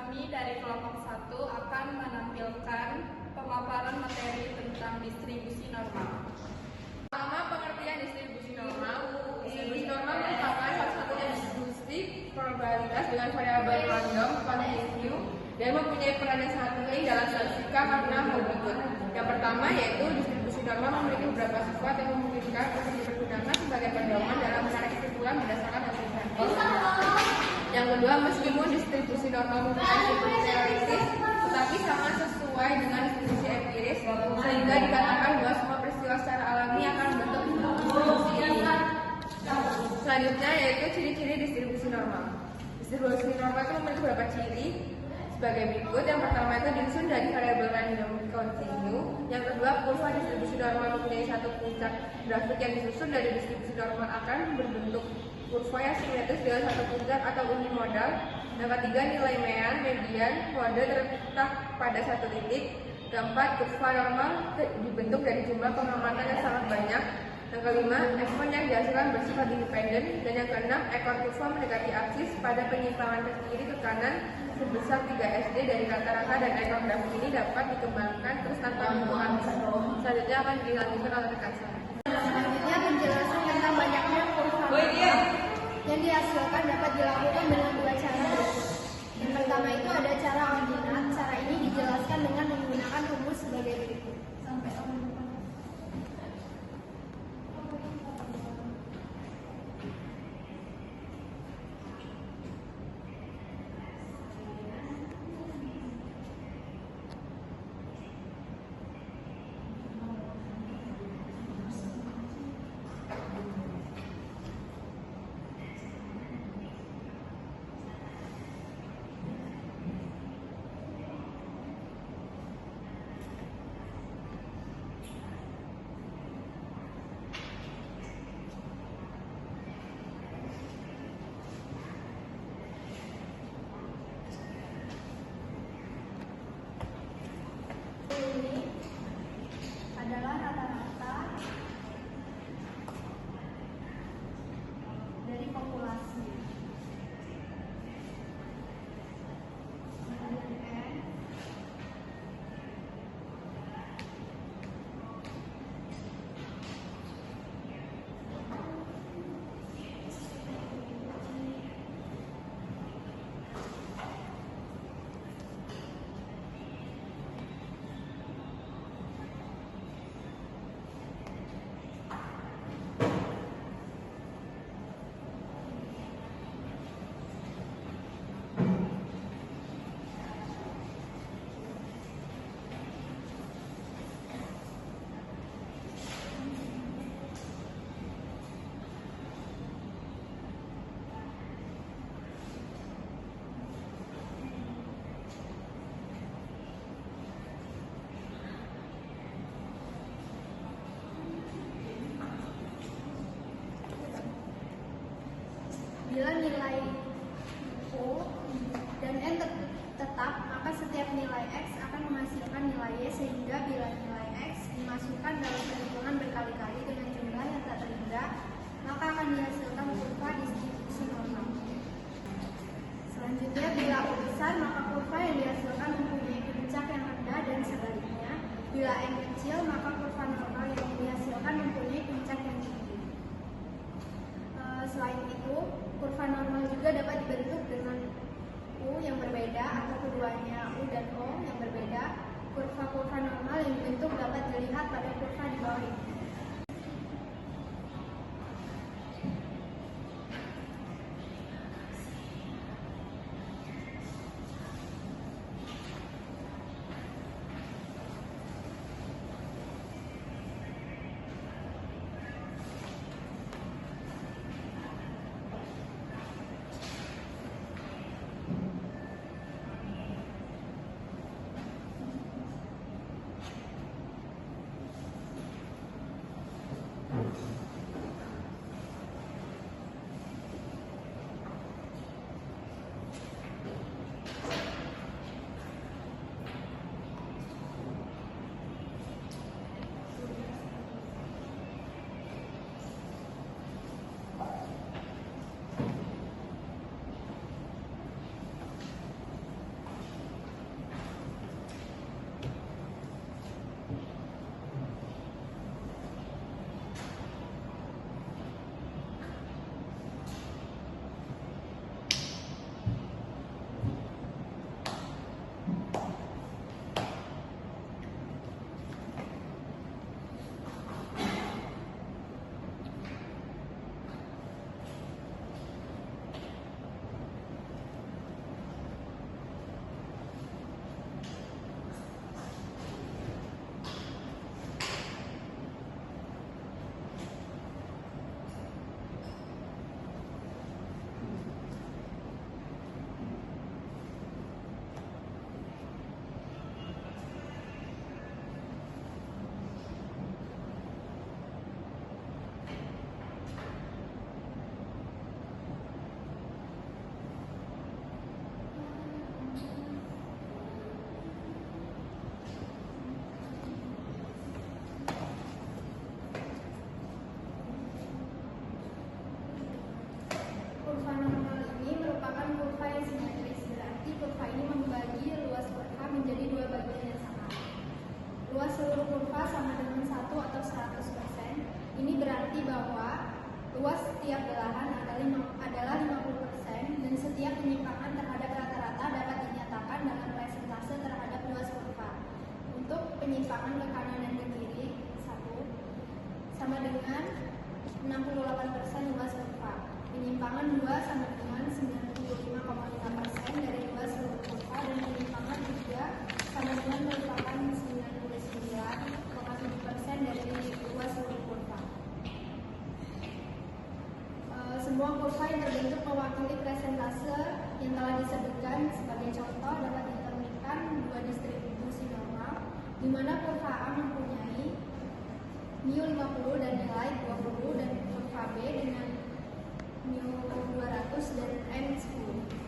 Kami dari kelompok 1 akan menampilkan pemaparan materi tentang distribusi normal. Pertama, pengertian distribusi normal. Distribusi normal merupakan satu-satunya distribusi probabilitas dengan variabel random, kontinu, dan mempunyai peran yang sangat penting dalam statistika karena hal berikut. Yang pertama yaitu distribusi normal memiliki beberapa sifat yang memungkinkan untuk dipergunakan sebagai pedoman dalam menarik kesimpulan berdasarkan hasil sampel. Yang kedua, meskipun distribusi normal mempunyai sifat teoritis, tetapi sangat sesuai dengan distribusi empiris, sehingga dikatakan bahwa semua peristiwa secara alami akan membentuk distribusi ini. Selanjutnya yaitu ciri-ciri distribusi normal. Distribusi normal itu memiliki beberapa ciri sebagai berikut. Yang pertama itu disusun dari variabel random kontinu. Yang kedua, kurva distribusi normal mempunyai satu puncak. Grafik yang disusun dari distribusi normal akan berbentuk kurva yang simetris dengan satu puncak atau unimodal. Yang ketiga, nilai mean, median, mode terletak pada satu titik. Keempat, kurva normal dibentuk dari jumlah pengamatan yang sangat banyak. Yang kelima, ekspon yang dihasilkan bersifat independen. Dan yang keenam, ekor kurva mendekati aksis pada penyimpangan ke kiri ke kanan sebesar 3 SD dari rata-rata, dan ekor grafik ini dapat dikembangkan terus tanpa hitungan. Selanjutnya akan dilanjutkan oleh rekan saya. Selanjutnya penjelasan tentang banyaknya kurva yang dihasilkan dapat dilakukan dengan dua cara berikut. Yang pertama itu ada cara ordinat. Cara ini dijelaskan dengan menggunakan rumus sebagai berikut. Ini adalah rata-rata dari populasi. Bila nilai O dan N tetap, maka setiap nilai X akan menghasilkan nilai Y, sehingga bila nilai X dimasukkan dalam perhitungan berkali-kali dengan jumlah yang tak terhingga, maka akan dihasilkan kurva distribusi normal. Selanjutnya, bila O besar, maka kurva yang dihasilkan mempunyai puncak yang rendah, dan sebaliknya, bila N kecil, maka kurva normal yang dihasilkan mempunyai puncak yang tinggi. Selain itu, kurva normal juga dapat dibentuk dengan U yang berbeda atau keduanya U dan O yang berbeda. Kurva-kurva normal yang dibentuk dapat dilihat pada kurva di bawah ini. persilangan ke kanan dan ke kiri 1 sama dengan 68% luas kurva. Penyimpangan 2 sama dengan 95,5% dari luas seluruh kurva, dan penyimpangan 3 sama dengan merupakan 99,7% dari luas seluruh kurva. Semua kurva yang terbentuk mewakili presentase yang telah disebutkan. Sebagai contoh dapat ditemukan dua distribusi normal, di mana kurva A mempunyai mu 50 dan nilai 20, dan kurva B dengan mu 200 dan n 10.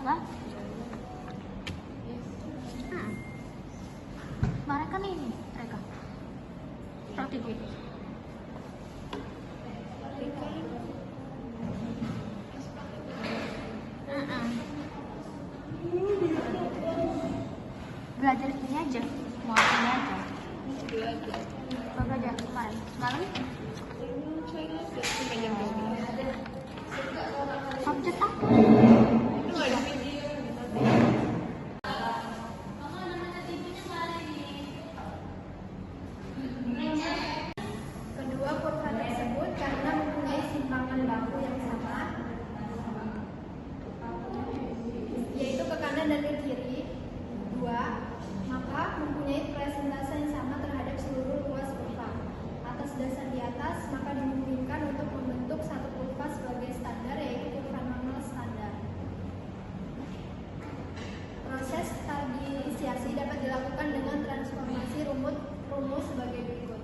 Apa? Mereka nih, mereka. Roti gitu. Belajar ini aja, mau ini aja. Belajar kemarin, semalam. Subjek apa? Kedua kurva tersebut karena mempunyai simpangan baku yang sama, yaitu ke kanan dan ke kiri 2, maka mempunyai presentase yang sama terhadap seluruh luas kurva. Atas dasar di atas, maka dimungkinkan untuk membentuk satu kurva sebagai standar, yaitu kurva normal standar. Proses stabilisasi dapat dilakukan dengan transformasi rumus sebagai berikut.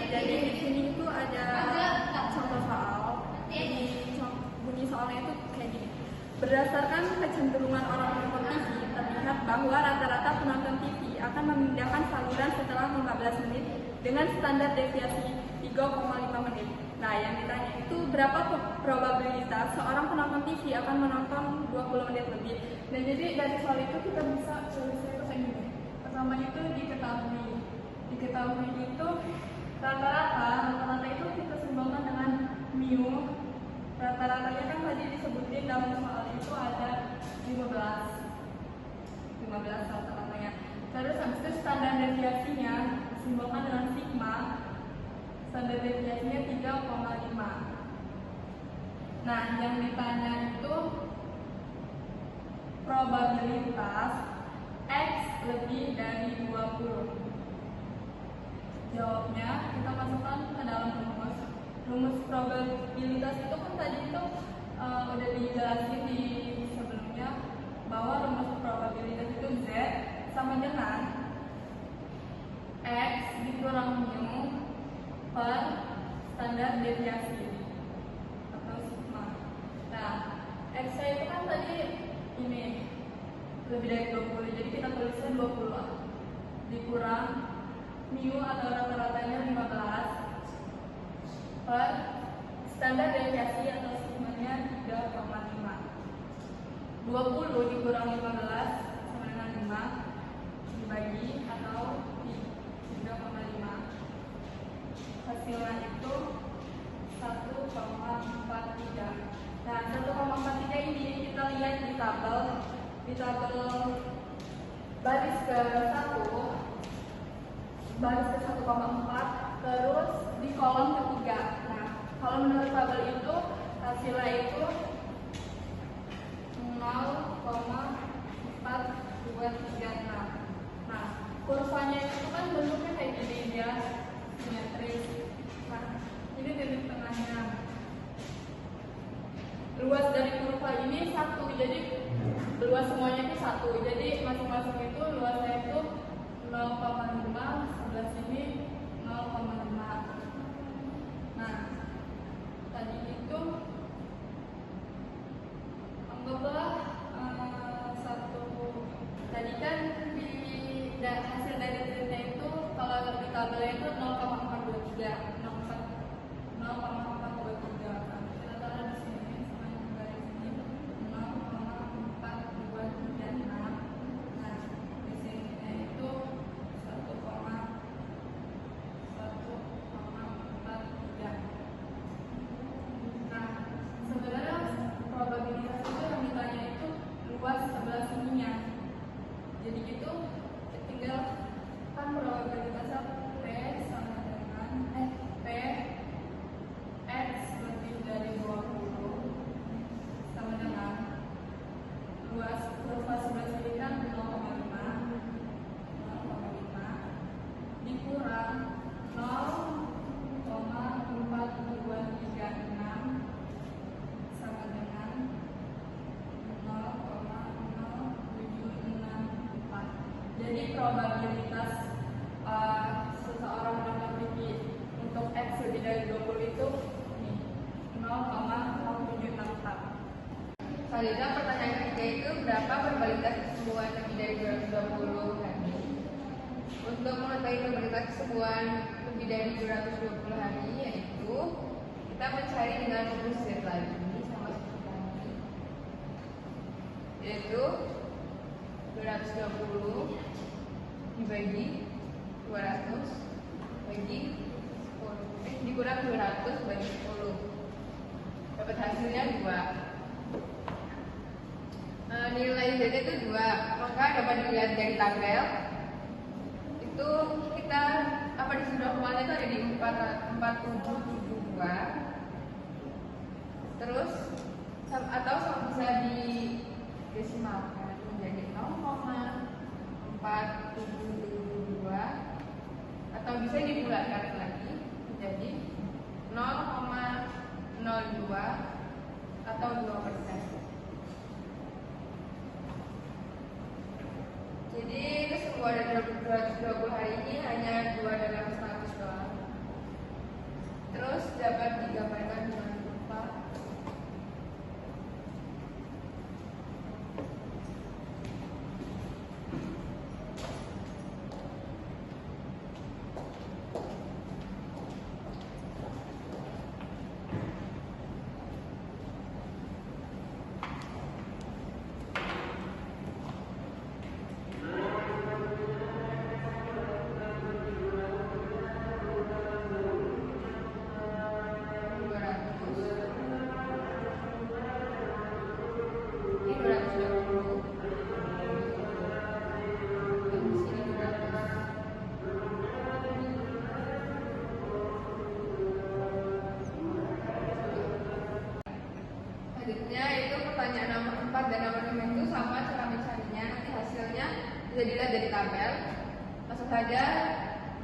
Jadi di sini itu ada contoh soal. Bunyi soalnya itu kayak gini. Berdasarkan kecenderungan orang menonton TV, terlihat bahwa rata-rata penonton TV akan memindahkan saluran setelah 15 menit dengan standar deviasi 3,5 menit. Nah, yang ditanya itu berapa probabilitas seorang penonton TV akan menonton 20 menit lebih. Nah, jadi dari soal itu kita bisa tulisnya itu kayak gini. Pertama itu diketahui itu rata-rata itu kita seimbangkan dengan mu. Rata-ratanya kan tadi disebutin dalam soal itu ada 15 rata-ratanya. Terus habis itu standar deviasinya seimbangkan dengan sigma. Standar deviasinya 3,5. Nah, yang ditanya itu probabilitas X lebih dari 20. Jawabnya kita masukkan ke dalam rumus. Rumus probabilitas itu kan tadi itu udah dijelasin di sebelumnya, bahwa rumus probabilitas ini lebih dari 20, jadi kita tulisnya 20 dikurang mu atau rata-ratanya 15 per standar deviasi atau sigmanya 3,5. 20 dikurang 15 sama dengan 5 dibagi atau 3,5, hasilnya itu 1,43. Nah, 1,43 ini kita lihat di tabel baris ke 1, baris ke 1,4, terus di kolom ketiga. Nah, kalau menurut tabel itu hasilnya itu 0,4236. Nah, kurvanya itu kan bentuknya kayak gini ya, simetris. Nah, ini titik tengahnya. Luas dari kurva ini 1, jadi luas semuanya itu 1. Jadi masing-masing itu luasnya itu 0,5, sebelah sini 0,5. Nah, tadi itu anggaplah tadi kan di hasil dari treatnya itu kalau di tabelnya itu 0,423. Nah, kita taruh di sini sama garis ini 0,4236. Nah, di sini itu 1,43. Nah, sebenarnya probabilitas itu yang ditanya itu luas sebelah sininya. Jadi gitu tinggal kan probabilitasnya P sama dengan P X lebih dari 20 sama dengan luas kurva sebelah sini kan 0,5 dikurang 0,4236 sama dengan 0,0764. Jadi probabilitas seseorang mendapat untuk X lebih dari 20 itu nih 0,0764. Selanjutnya pertanyaan ketiga itu berapa probabilitas kesembuhan lebih dari 220 hari? Untuk mengetahui probabilitas kesembuhan lebih dari 220 hari yaitu kita mencari dengan mengusir lagi sama seperti tadi, yaitu 220 dibagi 200 bagi 10 dikurang 200 bagi 10, dapat hasilnya 2. Nilai Z itu 2, maka dapat dilihat dari tabel itu kita apa di sudut normalnya itu ada di 4772, terus atau bisa di desimalkan menjadi 0,4772 atau bisa dibulatkan lagi menjadi 0,02 atau 2%. Jadi kesembuhan dari 220 hari ini hanya 2 dalam 100 doang. Terus dapat digambarkan dengan kurva. Selanjutnya itu pertanyaan nomor 4 dan nomor 5 itu sama cara mencarinya. Nanti hasilnya bisa dilihat dari tabel. Langsung saja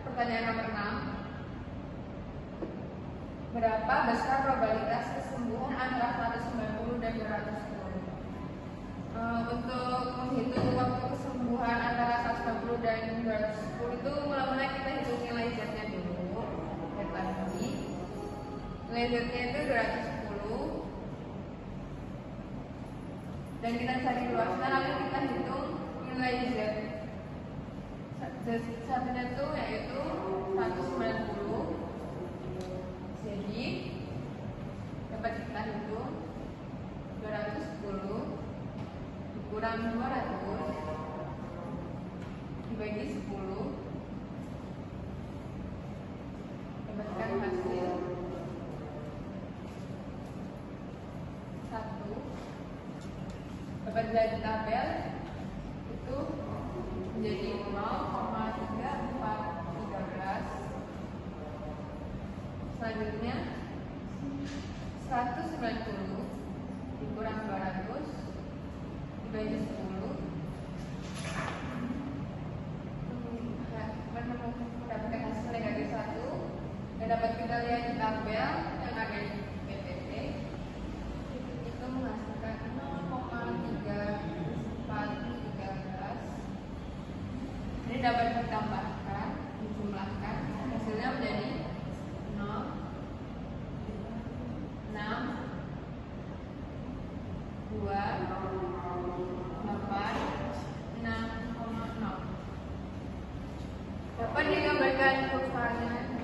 pertanyaan nomor 6. Berapa besar probabilitas kesembuhan antara 190 dan 210? Untuk menghitung waktu kesembuhan antara 190 dan 210 itu mula-mula kita hitung nilai Z-nya dulu. Lihat lagi. Nilai Z-nya itu 210 dan kita cari luasnya, lalu kita hitung nilai Z. Satunya itu yaitu 190. Jadi dapat kita hitung 210 dikurang 200 dibagi 10, dapatkan hasil 1. Dapat dari tabel itu menjadi 0,3413. Selanjutnya 190 dikurang 200 dibagi 10, mendapatkan hasil negatif 1. Dan dapat kita lihat di tabel yang ada di PPT itu menghasilkan 0,3413. Ini dapat ditambahkan, dijumlahkan, hasilnya menjadi 0, 6, 2, 8, 6,0. Dapat digambarkan kurvanya.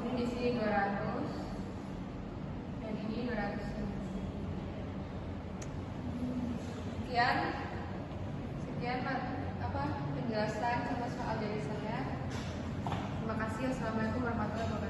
Ini di sini 200 dan ini 200. Sekian penjelasan sama soal dari saya. Terima kasih. Assalamualaikum warahmatullahi wabarakatuh.